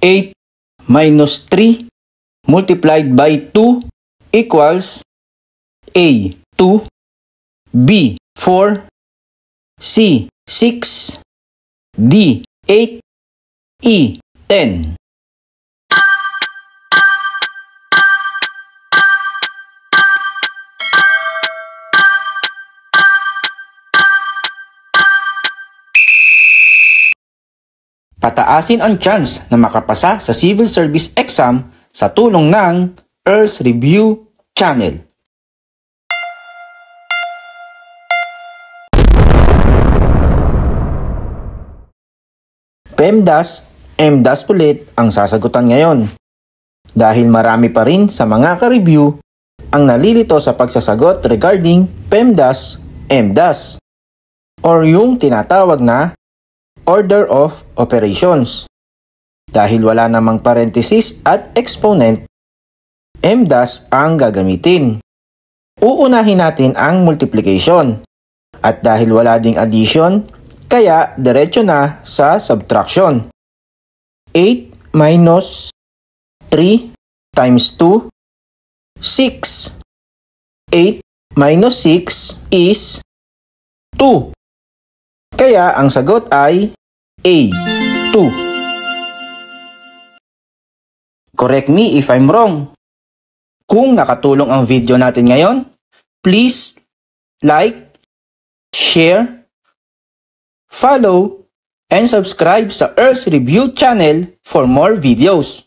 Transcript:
8 minus 3 multiplied by 2 equals A. 2, B. 4, C. 6, D. 8, E. 10. Pataasin ang chance na makapasa sa Civil Service Exam sa tulong ng Earls Review Channel. PEMDAS, MDAS ulit ang sasagutan ngayon. Dahil marami pa rin sa mga ka-review ang nalilito sa pagsasagot regarding PEMDAS, MDAS or yung tinatawag na Order of Operations. Dahil wala namang parenthesis at exponent, MDAS ang gagamitin. Uunahin natin ang multiplication. At dahil wala ding addition, kaya diretso na sa subtraction. 8 minus 3 times 2, 6. 8 minus 6 is 2. Kaya ang sagot ay A. 2. Correct me if I'm wrong. Kung nakatulong ang video natin ngayon, please like, share, follow, and subscribe sa Earls Review Channel for more videos.